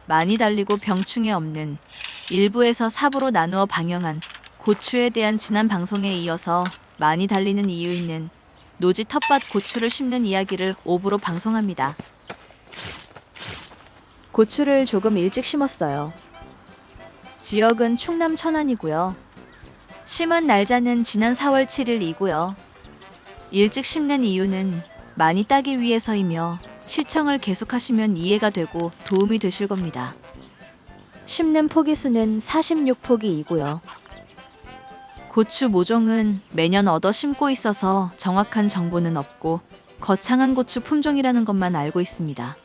많이 달리고 병충해 없는 1부에서 4부로 나누어 방영한 고추에 대한 지난 방송에 이어서 많이 달리는 이유 있는 노지 텃밭 고추를 심는 이야기를 5부로 방송합니다. 고추를 조금 일찍 심었어요. 지역은 충남 천안이고요. 심은 날짜는 지난 4월 7일이고요. 일찍 심는 이유는 많이 따기 위해서이며 시청을 계속하시면 이해가 되고 도움이 되실 겁니다. 심는 포기수는 46포기이고요. 고추 모종은 매년 얻어 심고 있어서 정확한 정보는 없고 거창한 고추 품종이라는 것만 알고 있습니다.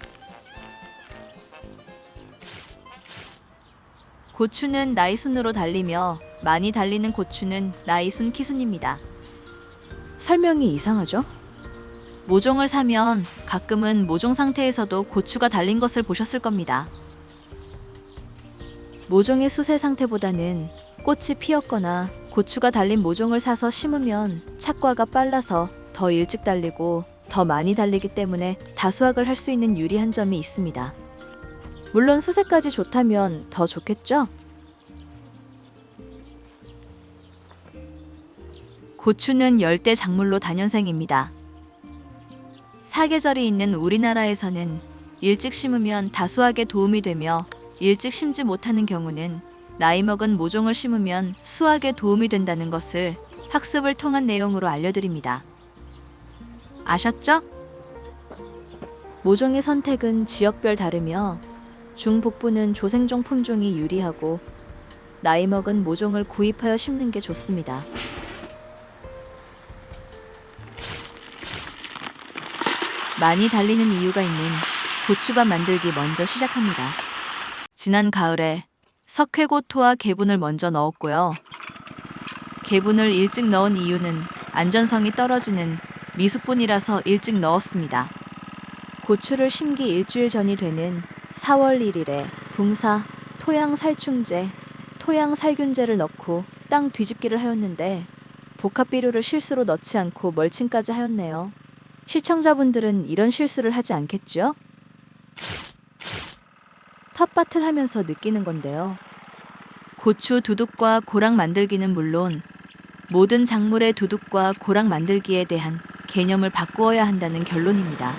고추는 나이순으로 달리며 많이 달리는 고추는 나이순 키순입니다. 설명이 이상하죠? 모종을 사면 가끔은 모종 상태에서도 고추가 달린 것을 보셨을 겁니다. 모종의 수세 상태보다는 꽃이 피었거나 고추가 달린 모종을 사서 심으면 착과가 빨라서 더 일찍 달리고 더 많이 달리기 때문에 다수확을 할 수 있는 유리한 점이 있습니다. 물론 수세까지 좋다면 더 좋겠죠? 고추는 열대 작물로 다년생입니다. 사계절이 있는 우리나라에서는 일찍 심으면 다수확에 도움이 되며 일찍 심지 못하는 경우는 나이 먹은 모종을 심으면 수확에 도움이 된다는 것을 학습을 통한 내용으로 알려드립니다. 아셨죠? 모종의 선택은 지역별 다르며 중북부는 조생종 품종이 유리하고 나이 먹은 모종을 구입하여 심는 게 좋습니다. 많이 달리는 이유가 있는 고추밥 만들기 먼저 시작합니다. 지난 가을에 석회고토와 개분을 먼저 넣었고요. 개분을 일찍 넣은 이유는 안전성이 떨어지는 미숙분이라서 일찍 넣었습니다. 고추를 심기 일주일 전이 되는 4월 1일에 붕사, 토양살충제, 토양살균제를 넣고 땅 뒤집기를 하였는데 복합비료를 실수로 넣지 않고 멀칭까지 하였네요. 시청자분들은 이런 실수를 하지 않겠죠? 텃밭을 하면서 느끼는 건데요. 고추 두둑과 고랑 만들기는 물론 모든 작물의 두둑과 고랑 만들기에 대한 개념을 바꾸어야 한다는 결론입니다.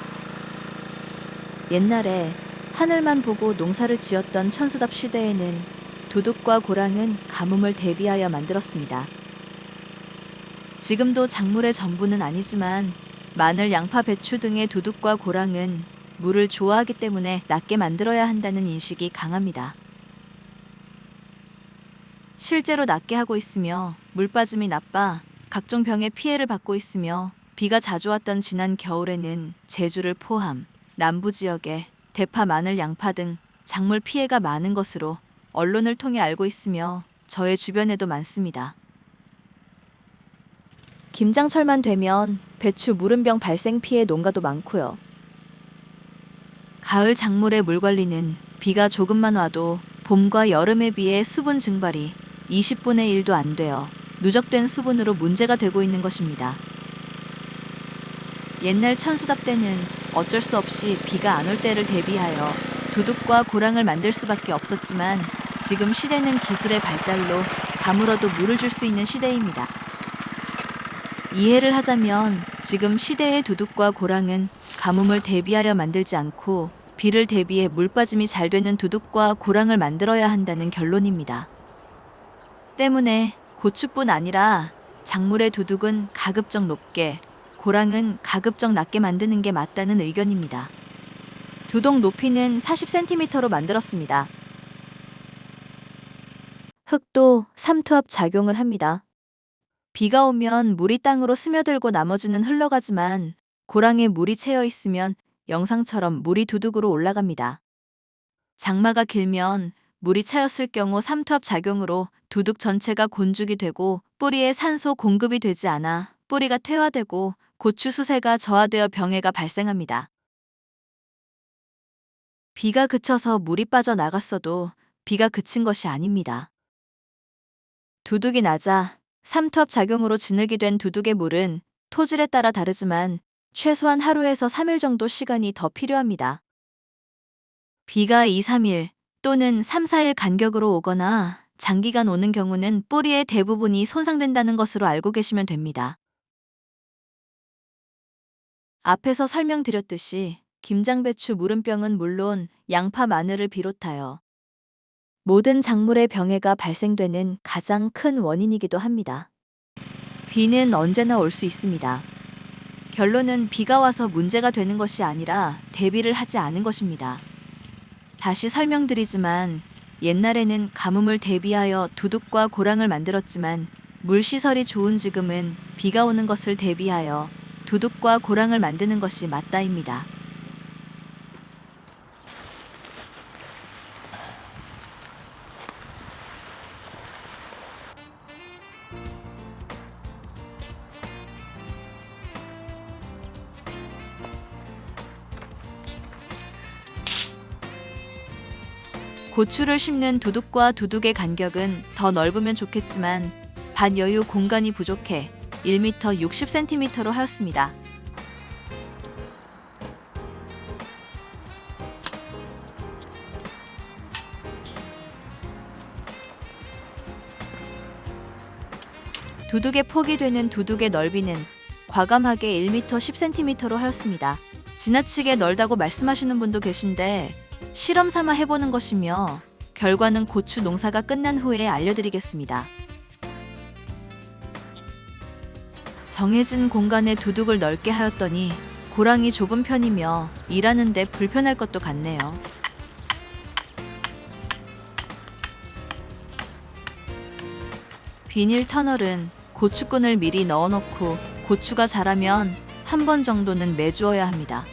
옛날에 하늘만 보고 농사를 지었던 천수답 시대에는 두둑과 고랑은 가뭄을 대비하여 만들었습니다. 지금도 작물의 전부는 아니지만 마늘, 양파, 배추 등의 두둑과 고랑은 물을 좋아하기 때문에 낮게 만들어야 한다는 인식이 강합니다. 실제로 낮게 하고 있으며 물 빠짐이 나빠 각종 병의 피해를 받고 있으며 비가 자주 왔던 지난 겨울에는 제주를 포함 남부 지역에 대파, 마늘, 양파 등 작물 피해가 많은 것으로 언론을 통해 알고 있으며 저의 주변에도 많습니다. 김장철만 되면 배추 무름병 발생 피해 농가도 많고요. 가을 작물의 물 관리는 비가 조금만 와도 봄과 여름에 비해 수분 증발이 20분의 1도 안 돼요. 누적된 수분으로 문제가 되고 있는 것입니다. 옛날 천수답 때는 어쩔 수 없이 비가 안 올 때를 대비하여 두둑과 고랑을 만들 수밖에 없었지만 지금 시대는 기술의 발달로 가물어도 물을 줄 수 있는 시대입니다. 이해를 하자면 지금 시대의 두둑과 고랑은 가뭄을 대비하여 만들지 않고 비를 대비해 물 빠짐이 잘 되는 두둑과 고랑을 만들어야 한다는 결론입니다. 때문에 고추뿐 아니라 작물의 두둑은 가급적 높게, 고랑은 가급적 낮게 만드는 게 맞다는 의견입니다. 두둑 높이는 40cm로 만들었습니다. 흙도 삼투압 작용을 합니다. 비가 오면 물이 땅으로 스며들고 나머지는 흘러가지만 고랑에 물이 채여 있으면 영상처럼 물이 두둑으로 올라갑니다. 장마가 길면 물이 차였을 경우 삼투압 작용으로 두둑 전체가 곤죽이 되고 뿌리에 산소 공급이 되지 않아 뿌리가 퇴화되고 고추 수세가 저하되어 병해가 발생합니다. 비가 그쳐서 물이 빠져나갔어도 비가 그친 것이 아닙니다. 두둑이 낮아 삼투압 작용으로 진흙이 된 두둑의 물은 토질에 따라 다르지만 최소한 하루에서 3일 정도 시간이 더 필요합니다. 비가 2, 3일, 또는 3, 4일 간격으로 오거나 장기간 오는 경우는 뿌리의 대부분이 손상된다는 것으로 알고 계시면 됩니다. 앞에서 설명드렸듯이 김장배추 무름병은 물론 양파, 마늘을 비롯하여 모든 작물의 병해가 발생되는 가장 큰 원인이기도 합니다. 비는 언제나 올 수 있습니다. 결론은 비가 와서 문제가 되는 것이 아니라 대비를 하지 않은 것입니다. 다시 설명드리지만 옛날에는 가뭄을 대비하여 두둑과 고랑을 만들었지만 물시설이 좋은 지금은 비가 오는 것을 대비하여 두둑과 고랑을 만드는 것이 맞다입니다. 고추를 심는 두둑과 두둑의 간격은 더 넓으면 좋겠지만 밭 여유 공간이 부족해 1m 60cm로 하였습니다. 두둑의 폭이 되는 두둑의 넓이는 과감하게 1m 10cm로 하였습니다. 지나치게 넓다고 말씀하시는 분도 계신데 실험 삼아 해보는 것이며 결과는 고추 농사가 끝난 후에 알려드리겠습니다. 정해진 공간에 두둑을 넓게 하였더니 고랑이 좁은 편이며 일하는데 불편할 것도 같네요. 비닐 터널은 고추꾼을 미리 넣어놓고 고추가 자라면 한 번 정도는 매주어야 합니다.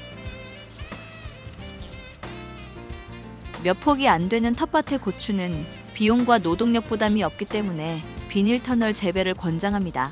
몇 폭이 안 되는 텃밭의 고추는 비용과 노동력 부담이 없기 때문에 비닐 터널 재배를 권장합니다.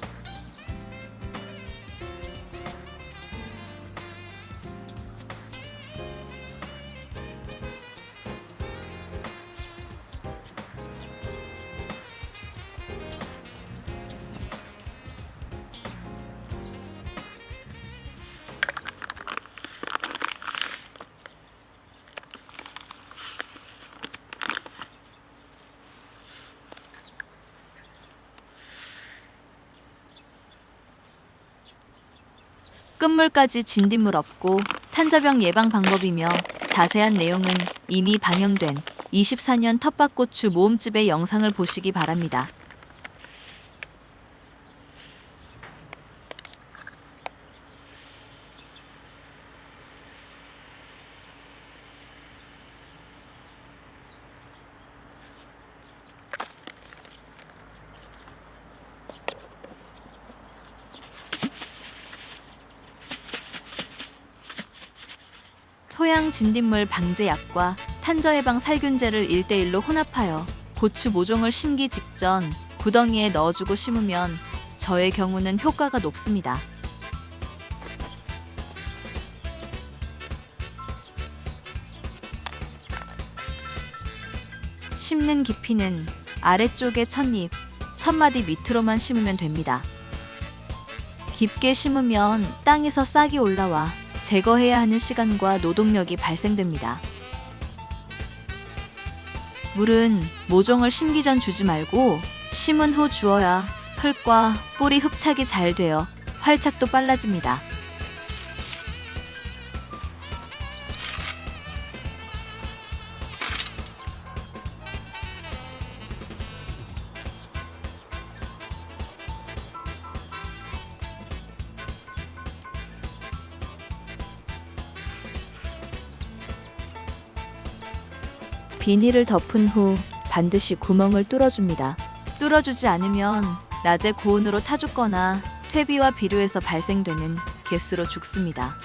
끝물까지 진딧물 없고 탄저병 예방 방법이며 자세한 내용은 이미 방영된 24년 텃밭고추 모음집의 영상을 보시기 바랍니다. 토양 진딧물 방제약과 탄저 예방 살균제를 1:1로 혼합하여 고추 모종을 심기 직전 구덩이에 넣어주고 심으면 저의 경우는 효과가 높습니다. 심는 깊이는 아래쪽에 찻잎, 첫마디 밑으로만 심으면 됩니다. 깊게 심으면 땅에서 싹이 올라와 제거해야 하는 시간과 노동력이 발생됩니다. 물은 모종을 심기 전 주지 말고 심은 후 주어야 흙과 뿌리 흡착이 잘 되어 활착도 빨라집니다. 비닐을 덮은 후 반드시 구멍을 뚫어줍니다. 뚫어주지 않으면 낮에 고온으로 타죽거나 퇴비와 비료에서 발생되는 가스로 죽습니다.